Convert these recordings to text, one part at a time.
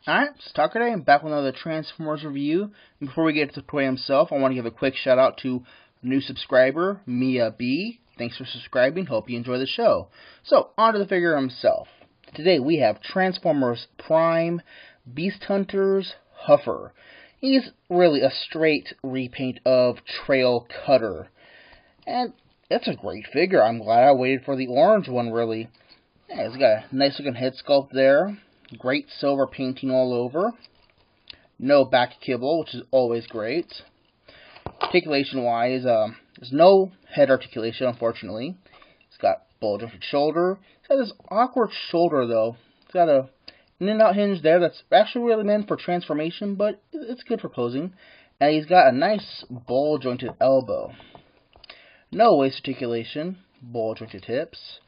Alright, it's Tucker today. I'm back with another Transformers review. And before we get to the toy himself, I want to give a quick shout out to a new subscriber, Mia B. Thanks for subscribing. Hope you enjoy the show. So, on to the figure himself. Today we have Transformers Prime Beast Hunters Hufer. He's really a straight repaint of Trail Cutter. And it's a great figure. I'm glad I waited for the orange one, really. Yeah, he's got a nice looking head sculpt there. Great silver painting all over. No back kibble, which is always great. Articulation-wise, there's no head articulation, unfortunately. It's got bulge-jointed shoulder. It's got this awkward shoulder, though. It's got a in-and-out hinge there that's actually really meant for transformation, but it's good for posing. And he's got a nice bulge-jointed elbow. No waist articulation, bulge-jointed hips.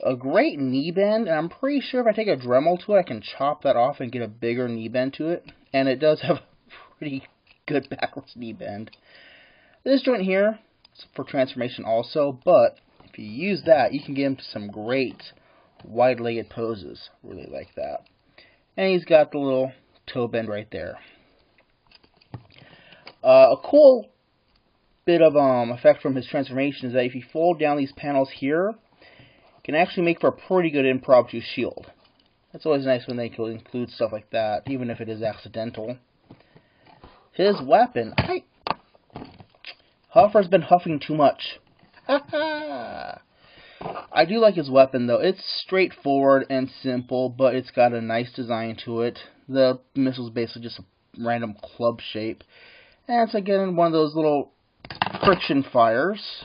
A great knee bend, and I'm pretty sure if I take a Dremel to it, I can chop that off and get a bigger knee bend to it. And it does have a pretty good backwards knee bend. This joint here is for transformation also, but if you use that, you can get him to some great wide-legged poses. Really like that. And he's got the little toe bend right there. A cool bit of effect from his transformation is that if you fold down these panels here, can actually make for a pretty good impromptu shield. That's always nice when they can include stuff like that, even if it is accidental. His weapon, Hufer's been huffing too much. I do like his weapon though. It's straightforward and simple, but it's got a nice design to it. The missile's basically just a random club shape. And it's again one of those little friction fires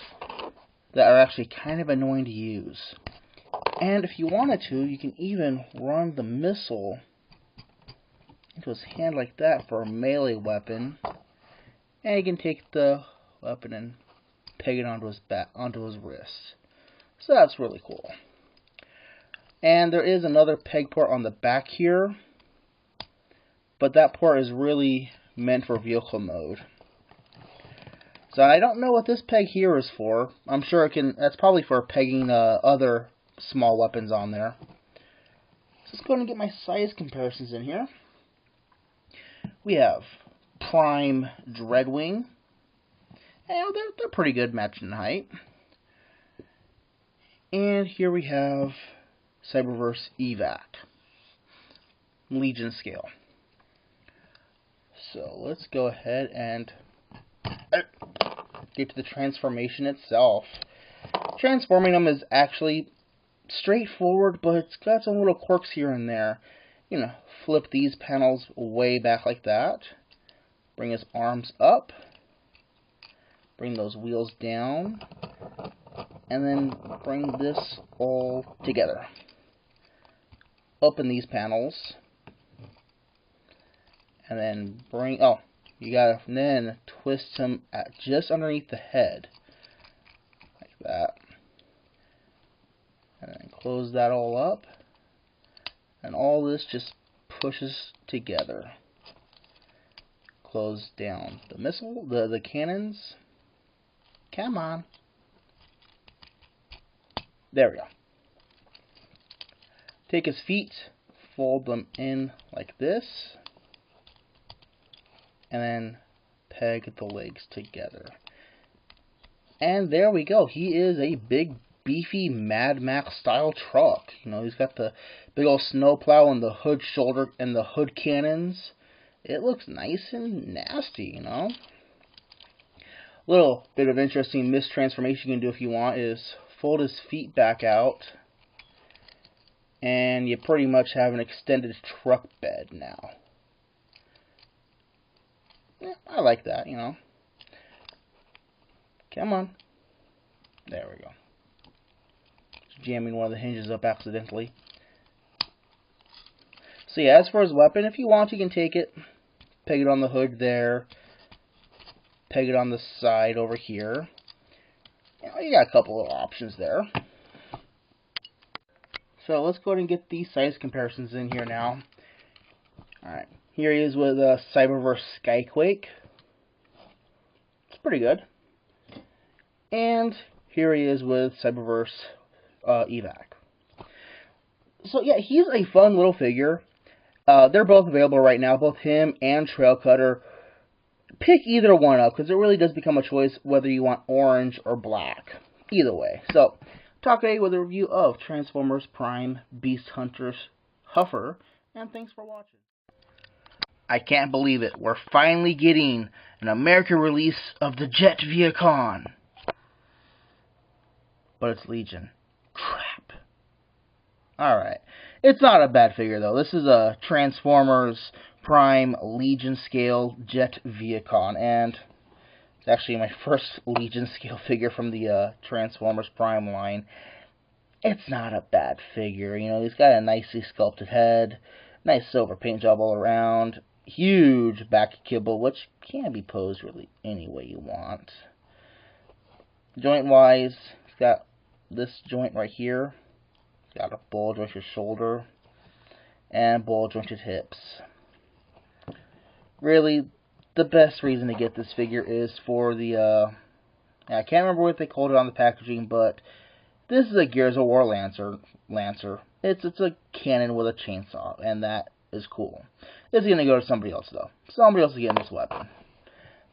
that are actually kind of annoying to use. And if you wanted to, you can even run the missile into his hand like that for a melee weapon. And you can take the weapon and peg it onto his back, onto his wrist. So that's really cool. And there is another peg port on the back here, but that port is really meant for vehicle mode. So I don't know what this peg here is for. I'm sure it can. That's probably for pegging other small weapons on there. So let's go ahead and get my size comparisons in here. We have Prime Dreadwing. And they're pretty good matching in height. And here we have Cyberverse Evac. Legion scale. So let's go ahead and get to the transformation itself. Transforming them is actually straightforward, but it's got some little quirks here and there. You know, flip these panels way back like that. Bring his arms up. Bring those wheels down. And then bring this all together. Open these panels. And then bring, you gotta then twist him at just underneath the head. Like that. And then close that all up. And all this just pushes together. Close down the missile, the cannons. Come on. There we go. Take his feet, fold them in like this. And then peg the legs together. And there we go. He is a big, beefy Mad Max style truck. You know, he's got the big old snowplow and the hood shoulder and the hood cannons. It looks nice and nasty, you know. Little bit of interesting mistransformation you can do if you want is fold his feet back out. And you pretty much have an extended truck bed now. Yeah, I like that, you know. Come on. There we go. Just jamming one of the hinges up accidentally. So yeah, as for his weapon, if you want, you can take it, peg it on the hood there, peg it on the side over here. You got a couple of options there. So let's go ahead and get these size comparisons in here now. Alright. Here he is with Cyberverse Skyquake. It's pretty good. And here he is with Cyberverse Evac. So yeah, he's a fun little figure. They're both available right now, both him and Trail Cutter. Pick either one up, because it really does become a choice whether you want orange or black. Either way. So, talk today with a review of Transformers Prime Beast Hunters Hufer, and thanks for watching. I can't believe it. We're finally getting an American release of the Airvehicon. But it's Legion. Crap. Alright. It's not a bad figure, though. This is a Transformers Prime Legion scale Airvehicon, and it's actually my first Legion scale figure from the Transformers Prime line. It's not a bad figure. You know, he's got a nicely sculpted head, nice silver paint job all around, huge back kibble, which can be posed really any way you want. Joint-wise, he's got this joint right here. He's got a ball-jointed shoulder and ball-jointed hips. Really, the best reason to get this figure is for the, I can't remember what they called it on the packaging, but this is a Gears of War Lancer. It's a cannon with a chainsaw, and that is cool. This is going to go to somebody else, though. Somebody else is getting this weapon.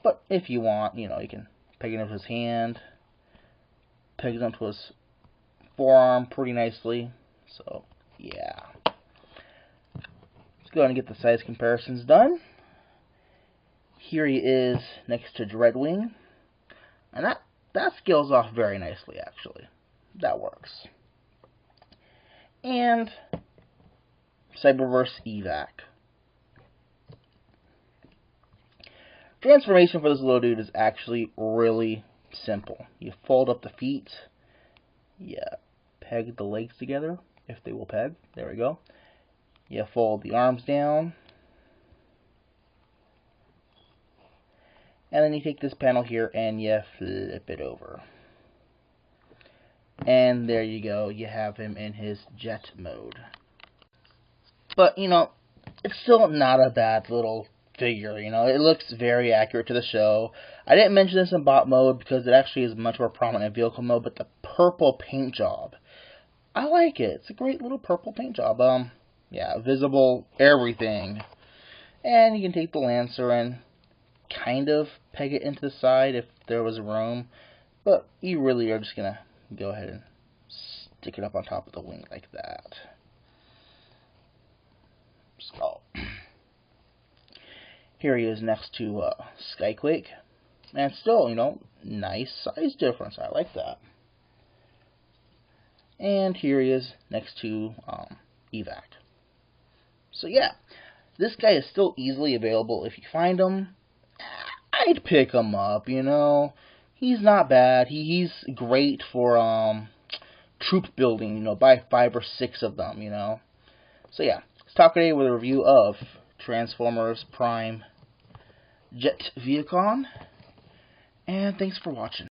But if you want, you know, you can peg it into his hand, peg it onto his forearm pretty nicely. So, yeah. Let's go ahead and get the size comparisons done. Here he is next to Dreadwing. And that scales off very nicely, actually. That works. And Cyberverse Evac. Transformation for this little dude is actually really simple. You fold up the feet. You peg the legs together, if they will peg. There we go. You fold the arms down. And then you take this panel here and you flip it over. And there you go. You have him in his jet mode. But, you know, it's still not a bad little figure. You know, it looks very accurate to the show. I didn't mention this in bot mode because it actually is much more prominent in vehicle mode, but the purple paint job, I like it. It's a great little purple paint job. Yeah, visible everything. And you can take the Lancer and kind of peg it into the side if there was room, but you really are just gonna go ahead and stick it up on top of the wing like that. So here he is next to Skyquake, and still, you know, nice size difference. I like that. And here he is next to Evac. So yeah, this guy is still easily available if you find him. I'd pick him up, you know. He's not bad. He's great for troop building, you know, buy 5 or 6 of them, you know. So yeah, let's talk today with a review of Transformers Prime Airvehicon. And thanks for watching.